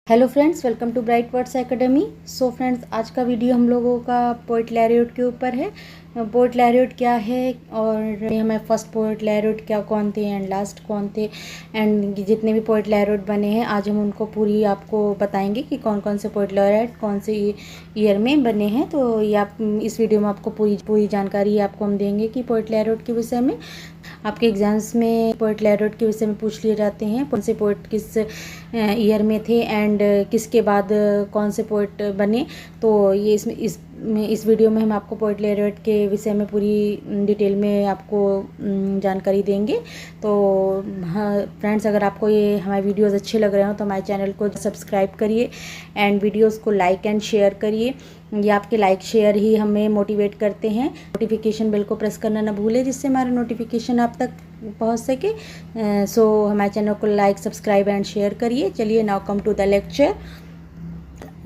Hello friends, welcome to Bright Words Academy. So friends, आज का video हम लोगों का पोएट लैरियोट के ऊपर है। पोएट लैरियोट क्या है और हमें फर्स्ट पोएट लैरियोट क्या कौन थे एंड लास्ट कौन थे एंड जितने भी पोएट लैरियोट बने हैं आज हम उनको पूरी आपको बताएंगे कि कौन कौन से पोएट लैरियोट कौन से ईयर में बने हैं। तो ये आप इस वीडियो में आपको पूरी जानकारी आपको हम देंगे कि पोएट लैरियोट के विषय में। आपके एग्ज़ाम्स में पोएट लैरियोट के विषय में पूछ लिए जाते हैं, कौन से पोएट किस ईयर में थे एंड किसके बाद कौन से पोएट बने। तो ये इस वीडियो में हम आपको पोएट लैरियोट के विषय में पूरी डिटेल में आपको जानकारी देंगे। तो हाँ फ्रेंड्स, अगर आपको ये हमारे वीडियोस अच्छे लग रहे हो तो हमारे चैनल को सब्सक्राइब करिए एंड वीडियोस को लाइक एंड शेयर करिए। ये आपके लाइक शेयर ही हमें मोटिवेट करते हैं। नोटिफिकेशन बेल को प्रेस करना ना भूलें जिससे हमारा नोटिफिकेशन आप तक पहुंच सके। सो हमारे चैनल को लाइक सब्सक्राइब एंड शेयर करिए। चलिए now come to the lecture.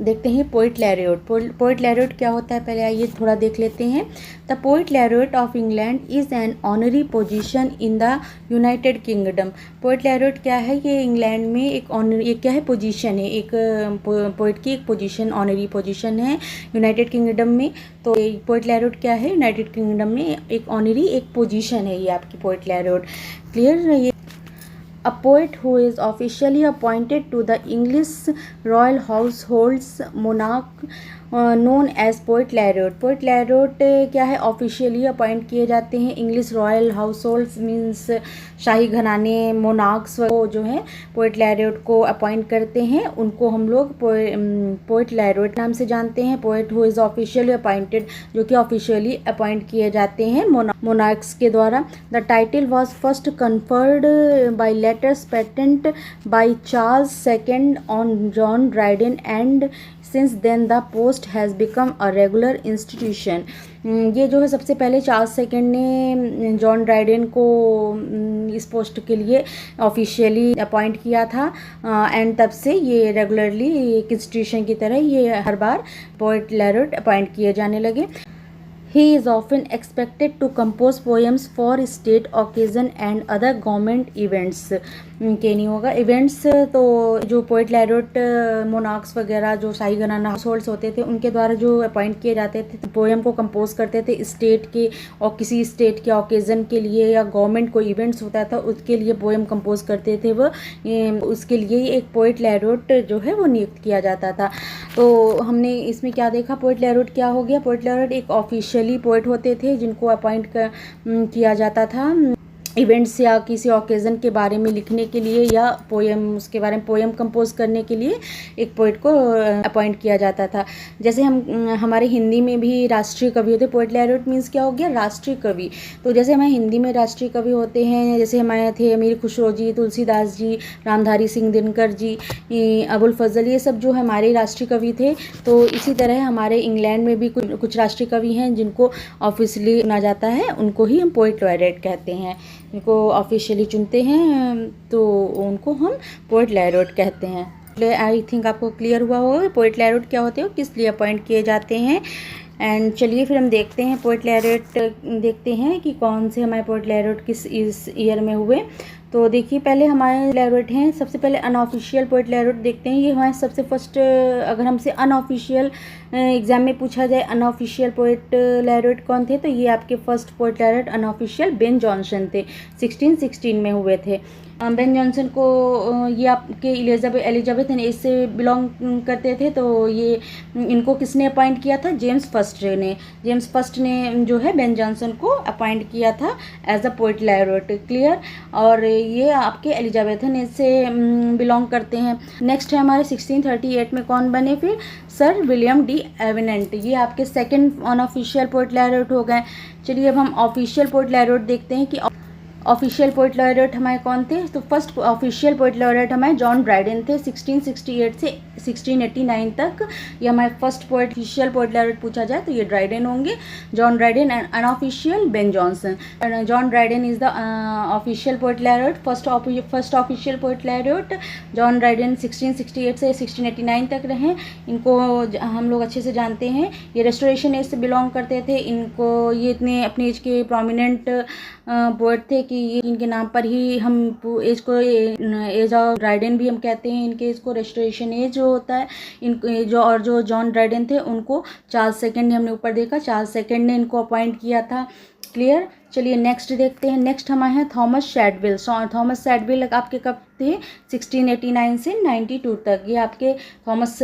देखते हैं पोएट लैरियोट। पोएट लैरियोट क्या होता है पहले आइए थोड़ा देख लेते हैं। The poet laureate of England is an honorary position in the United Kingdom. Poet laureate क्या है? ये इंग्लैंड में एक ऑनरी, ये क्या है? पोजीशन है, एक पोएट की एक पोजीशन, ऑनरी पोजीशन है यूनाइटेड किंगडम में। तो पोएट लैरियोट क्या है? यूनाइटेड किंगडम में एक ऑनरी एक पोजीशन है ये आपकी पोएट लैरियोट। क्लियर? ये A poet who is officially appointed to the English royal household's monarch known as poet laureate. Poet laureate क्या है? ऑफिशियली अपॉइंट किए जाते हैं English royal households means शाही घराने, मोनार्क्स को जो है पोएट लैरियोट को अपॉइंट करते हैं। उनको हम लोग पोएट लैरियोट नाम से जानते हैं। Poet who is officially appointed, जो कि ऑफिशियली अपॉइंट किए जाते हैं मोनार्क्स के द्वारा। The title was first conferred by letters patent by Charles second on John Dryden and since then the post has become a regular institution. ये जो है सबसे पहले चार्ल्स सेकेंड ने जॉन ड्राइडेन को इस पोस्ट के लिए ऑफिशियली अपॉइंट किया था एंड तब से ये रेगुलरली एक इंस्टीट्यूशन की तरह ये हर बार पोएट लैरियोट अपॉइंट किए जाने लगे। He is often expected to compose poems for state occasion and other government events। के नहीं होगा इवेंट्स। तो जो पोएट लैरियोट मोनार्क्स वगैरह जो शाही घराना हाउस होल्ड्स होते थे उनके द्वारा जो अपॉइंट किए जाते थे, पोएम को कंपोज करते थे स्टेट के और किसी स्टेट के ओकेज़न के लिए या गवर्नमेंट को इवेंट्स होता था उसके लिए पोएम कंपोज करते थे वो। उसके लिए एक पोएट लैरियोट जो है वो नियुक्त किया जाता था। तो हमने इसमें क्या देखा? पोएट लैरियोट क्या हो गया? पोएट लैरियोट एक ऑफिशियली पोएट होते थे जिनको अपॉइंट किया जाता था इवेंट्स या किसी ओकेज़न के बारे में लिखने के लिए या पोएम, उसके बारे में पोएम कंपोज करने के लिए एक पोएट को अपॉइंट किया जाता था। जैसे हमारे हिंदी में भी राष्ट्रीय कवि होते। पोएट लैरियोट मीन्स क्या हो गया? राष्ट्रीय कवि। तो जैसे हमारे हिंदी में राष्ट्रीय कवि होते हैं, जैसे हमारे थे अमीर खुसरो जी, तुलसीदास जी, रामधारी सिंह दिनकर जी, अबुल फजल, ये सब जो हमारे राष्ट्रीय कवि थे। तो इसी तरह हमारे इंग्लैंड में भी कुछ राष्ट्रीय कवि हैं जिनको ऑफिशियली चुना जाता है, उनको ही हम पोएट लैरियोट कहते हैं। जिनको ऑफिशियली चुनते हैं तो उनको हम पोएट लैरियोट कहते हैं। आई थिंक आपको क्लियर हुआ होगा पोएट लैरियोट क्या होते हैं, किस लिए अपॉइंट किए जाते हैं। एंड चलिए फिर हम देखते हैं पोएट लैरियोट, देखते हैं कि कौन से हमारे पोएट लैरियोट किस इस ईयर में हुए। तो देखिए पहले हमारे लैरियोट हैं, सबसे पहले अनऑफिशियल पोएट लैरियोट देखते हैं। ये हमारे सबसे फर्स्ट, अगर हमसे अनऑफिशियल एग्जाम में पूछा जाए अनऑफिशियल पोएट लैरियोट कौन थे, तो ये आपके first poet laureate unofficial Ben Jonson थे। 1616 में हुए थे। बेन जॉनसन को ये आपके एलिजाबेथ एज से बिलोंग करते थे। तो ये इनको किसने अपॉइंट किया था? जेम्स फर्स्ट ने जो है बेन जॉनसन को अपॉइंट किया था एज अ पोएट लैरियोट। क्लियर? और ये आपके एलिजाबेथन एज से बिलोंग करते हैं। नेक्स्ट है हमारे 1638 में कौन बने फिर? Sir William D'Avenant. ये आपके सेकंड अनऑफिशियल पोएट लैरियोट हो गए। चलिए अब हम ऑफिशियल पोएट लैरियोट देखते हैं कि ऑफिशियल पोएट लैरियोट हमारे कौन थे। तो फर्स्ट ऑफिशियल पोएट लैरियोट हमारे जॉन ड्राइडेन थे 1668 से 1689 तक। ये हमारे फर्स्ट ऑफिशियल पोएट लैरियोट पूछा जाए तो ये ड्राइडेन होंगे, John Dryden. And unofficial Ben Jonson. John Dryden is the official poet laureate. First official poet laureate John Dryden 1668 से 1689 तक रहे। इनको हम लोग अच्छे से जानते हैं। ये रेस्टोरेशन एज से बिलोंग करते थे। इनको ये इतने अपने एज के प्रोमिनेंट पोएट थे कि इनके नाम पर ही हम एज ऑफ ड्राइडेन भी हम कहते हैं। इनके एज को रेस्टोरेशन एज होता है इन जो, और जो जॉन ड्राइडन थे उनको चार्ल्स सेकंड ने हमने ऊपर देखा, चार्ल्स सेकंड ने इनको अपॉइंट किया था। क्लियर। चलिए नेक्स्ट देखते हैं। नेक्स्ट हमारे हैं थॉमस शैडविल। थॉमस शैडविल आपके कब थे? 1689 से 92 तक, ये आपके थॉमस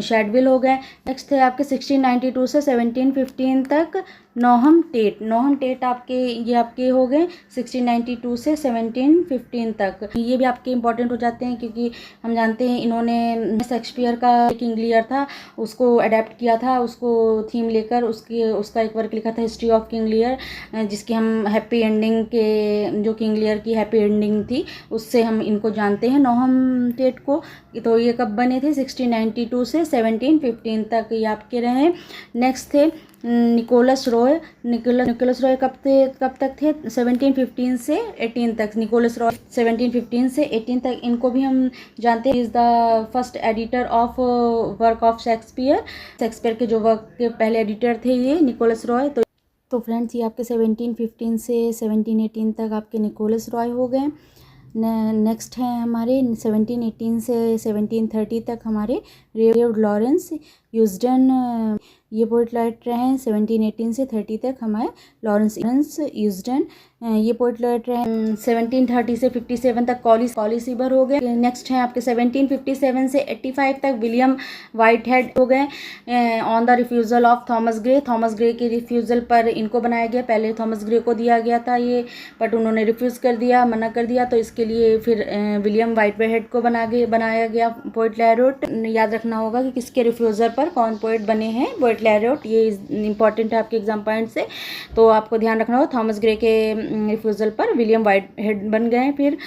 शैडविल हो गए। नेक्स्ट थे आपके 1692 से 1715 तक नोहम टेट। नोहम टेट आपके ये आपके हो गए 1692 से 1715 तक। ये भी आपके इंपॉर्टेंट हो जाते हैं क्योंकि हम जानते हैं इन्होंने शेक्सपियर का किंग लियर था उसको अडेप्ट किया था, उसको थीम लेकर उसका एक वर्क लिखा था हिस्ट्री ऑफ किंग लियर, जिसकी हम हैप्पी एंडिंग के जो किंग लियर की हैप्पी एंडिंग थी उससे हम इनको जानते हैं नोहम टेट को। तो ये कब बने थे? 1692 से 1715 तक ये आपके रहे। नेक्स्ट थे निकोलस रॉय। निकोलस रॉय कब तक थे? 1715 से 18 तक। निकोलस रॉय 1715 से 18 तक, इनको भी हम जानते हैं is the first editor of work of Shakespeare के जो वर्क के पहले एडिटर थे ये निकोलस रॉय। तो फ्रेंड्स ये आपके 1715 से 1718 तक आपके निकोलस रॉय हो गए। नेक्स्ट है हमारे 1718 से 1730 तक हमारे रेड लॉरेंस यूजडन, ये पोइट लाइट रहे हैं। 1718 से 30 तक हमारे लॉरेंस यूजडन ये पोइट लाइट रहे हैं। 1730 से 57 तक कॉली सीबर हो गए। नेक्स्ट है आपके 1757 से 85 तक विलियम वाइटहेड हो गए। On the refusal of Thomas Gray के रिफ्यूज़ल पर इनको बनाया गया। पहले थॉमस ग्रे को दिया गया था ये, बट उन्होंने रिफ्यूज़ कर दिया, मना कर दिया, तो इसके लिए फिर विलियम वाइटहेड को बनाया गया पोइट लैरोट। याद रखना होगा कि किसके रिफ्यूज़ल पर कौन पोइट बने हैं पोइट लैरोट, ये इंपॉर्टेंट है आपके एग्जाम पॉइंट से, तो आपको ध्यान रखना होगा। थॉमस ग्रे के रिफ्यूज़ल पर विलियम वाइटहेड बन गए। फिर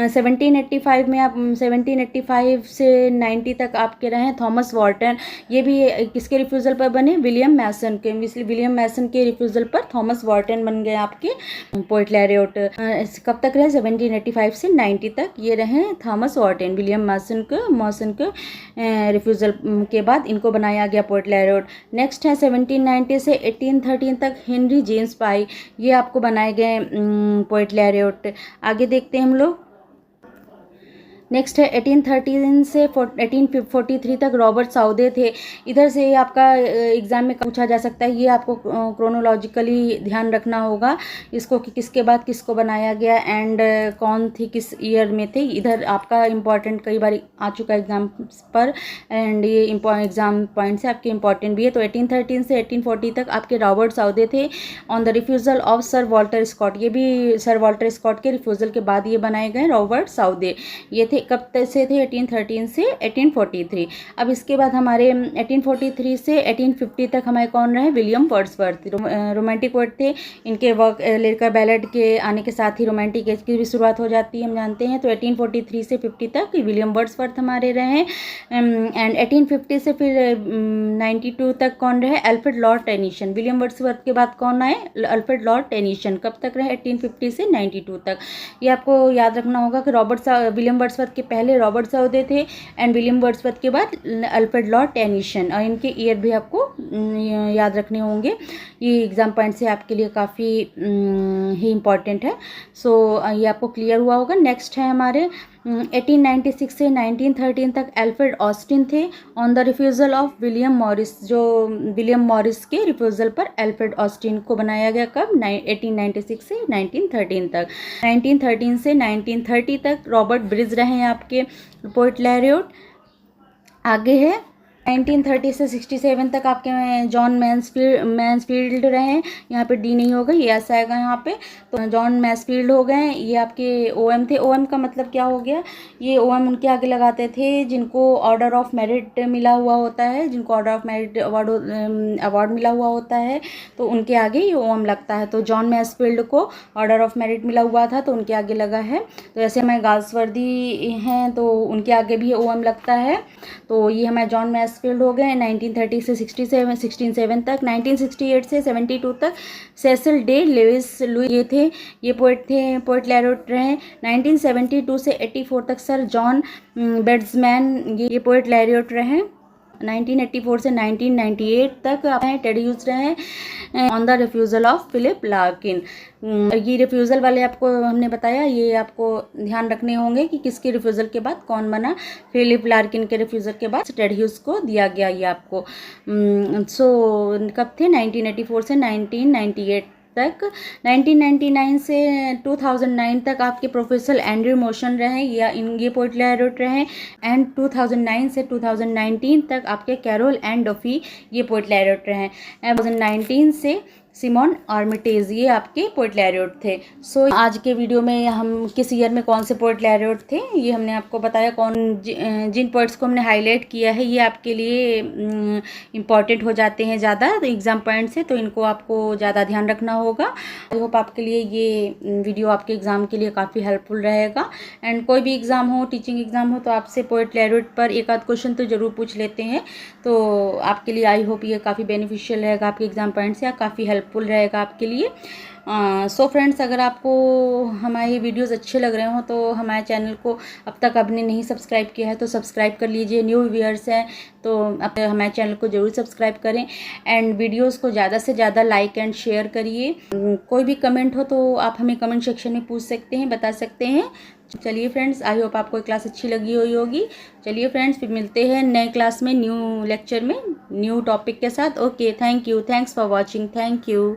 1785 में आप 1785 से 90 तक आपके रहे थॉमस वॉर्टन। ये भी किसके रिफ्यूज़ल पर बने? विलियम मैसन के। इसलिए विलियम मैसन के रिफ्यूज़ल पर थॉमस वॉर्टन बन गए आपके पोइट लैरोट। कब तक रहे? 1785 से 90 तक ये रहे थॉमस वॉर्टन। विलियम मैसन के रिफ्यूज़ल के बाद इनको बनाया गया पोइट लैरोट। नेक्स्ट है 1790 से 1813 तक हेनरी जेम्स पाई, ये आपको बनाए गए पोइट लैरोट। आगे देखते हैं हम लोग। नेक्स्ट है 1813 से 1843 तक रॉबर्ट साउदे थे। इधर से आपका एग्ज़ाम में पूछा जा सकता है, ये आपको क्रोनोलॉजिकली ध्यान रखना होगा इसको कि किसके बाद किसको बनाया गया एंड कौन थी किस ईयर में थे। इधर आपका इम्पॉर्टेंट कई बार आ चुका है एग्जाम पर एंड ये एग्जाम पॉइंट से आपके इम्पॉर्टेंट भी है। तो 1813 से 1840 तक आपके रॉबर्ट साउदे थे on the refusal of sir Walter Scott. ये भी सर वॉल्टर स्कॉट के रिफ्यूज़ल के बाद ये बनाए गए रॉबर्ट साउदे। ये थे कब से थे? 1813 से 1843। अब इसके बाद हमारे 1843 से 1850 तक हमारे कौन रहे? विलियम वर्ड्सवर्थ, रोमांटिक पोएट थे। इनके वर्क लिरिकल बैलेड के आने के साथ ही रोमांटिक एज की भी शुरुआत हो जाती है, हम जानते हैं। तो 1843 से 50 तक विलियम वर्ड्सवर्थ हमारे रहे एंड 1850 से फिर 92 तक कौन रहे? Alfred Lord Tennyson. William Wordsworth के बाद कौन आए? Alfred Lord Tennyson. कब तक रहे? 1850 से 92 तक। ये आपको याद रखना होगा कि विलियम वर्ड्सवर्थ के पहले रॉबर्ट साउदे थे एंड विलियम वर्ड्सवर्थ के बाद अल्फ्रेड लॉर्ड टेनिसन, और इनके ईयर भी आपको याद रखने होंगे। ये एग्जाम पॉइंट से आपके लिए काफ़ी ही इम्पॉर्टेंट है। सो ये आपको क्लियर हुआ होगा। नेक्स्ट है हमारे 1896 से 1913 तक अल्फ्रेड ऑस्टिन थे on the refusal of William Morris. जो विलियम मॉरिस के रिफ्यूज़ल पर अल्फ्रेड ऑस्टिन को बनाया गया कब? 1896 से 1913 तक। 1913 से 1930 तक रॉबर्ट ब्रिज रहे हैं आपके पोइट लैरोट। आगे है 1930 से 67 तक आपके जॉन मैन्सफील्ड रहे हैं। यहाँ पे डी नहीं होगा, ये ऐसा आएगा यहाँ पे। तो जॉन मैन्सफील्ड हो गए, ये आपके ओएम थे। ओएम का मतलब क्या हो गया? ये ओएम उनके आगे लगाते थे जिनको ऑर्डर ऑफ मेरिट मिला हुआ होता है, जिनको ऑर्डर ऑफ मेरिट अवार्ड मिला हुआ होता है, तो उनके आगे ये ओएम लगता है। तो जॉन मैन्सफील्ड को ऑर्डर ऑफ मेरिट मिला हुआ था तो उनके आगे लगा है। तो ऐसे हमारे गाल्सवर्दी हैं तो उनके आगे भी ओएम लगता है। तो ये हमारे जॉन मैन्सफील्ड हो गए 1930 से 67 तक। 1968 से 72 तक सेसिल डे लुइस ये थे, ये पोइट लैरोट रहे। 1972 से 84 तक सर जॉन बेड्समैन ये पोइट लैरोट रहे। 1984 से 1998 तक टेड ह्यूज रहे on the refusal of Philip Larkin. ये रिफ्यूज़ल वाले आपको हमने बताया, ये आपको ध्यान रखने होंगे कि किसके रिफ्यूज़ल के बाद कौन बना। फिलिप लार्किन के रिफ्यूज़ल के बाद टेड ह्यूज को दिया गया ये आपको। कब थे? 1984 से 1998 तक। 1999 से 2009 तक आपके प्रोफेसर एंड्रयू मोशन रहे, या ये पोएट लैरियट रहे। एंड 2009 से 2019 तक आपके कैरोल एंड डफी ये पोएट लैरियट रहे। 2019 से सिमोन आर्मिटेज ये आपके पोएट लैरियट थे। आज के वीडियो में हम किस ईयर में कौन से पोएट लैरियट थे ये हमने आपको बताया। जिन पोएट्स को हमने हाईलाइट किया है ये आपके लिए इम्पॉर्टेंट हो जाते हैं ज़्यादा एग्ज़ाम पॉइंट से, तो इनको आपको ज़्यादा ध्यान रखना होगा। आई होप आपके लिए ये वीडियो आपके एग्ज़ाम के लिए काफ़ी हेल्पफुल रहेगा। एंड कोई भी एग्ज़ाम हो, टीचिंग एग्ज़ाम हो, तो आपसे पोएट लैरियट पर एक आध क्वेश्चन तो ज़रूर पूछ लेते हैं। तो आपके लिए आई होप ये काफ़ी बेनिफिशियल रहेगा आपके एग्ज़ाम पॉइंट से, या काफ़ी हेल्पफुल रहेगा आपके लिए। सो फ्रेंड्स, अगर आपको हमारे वीडियोस अच्छे लग रहे हो तो हमारे चैनल को अब तक आपने नहीं सब्सक्राइब किया है तो सब्सक्राइब कर लीजिए। न्यू व्यूअर्स हैं तो आप हमारे चैनल को ज़रूर सब्सक्राइब करें। एंड वीडियोस को ज़्यादा से ज़्यादा लाइक एंड शेयर करिए। कोई भी कमेंट हो तो आप हमें कमेंट सेक्शन में पूछ सकते हैं, बता सकते हैं। चलिए फ्रेंड्स, आई होप आपको क्लास अच्छी लगी हुई होगी। चलिए फ्रेंड्स, फिर मिलते हैं नए क्लास में, न्यू लेक्चर में, न्यू टॉपिक के साथ। Okay, thank you, thanks for watching, thank you.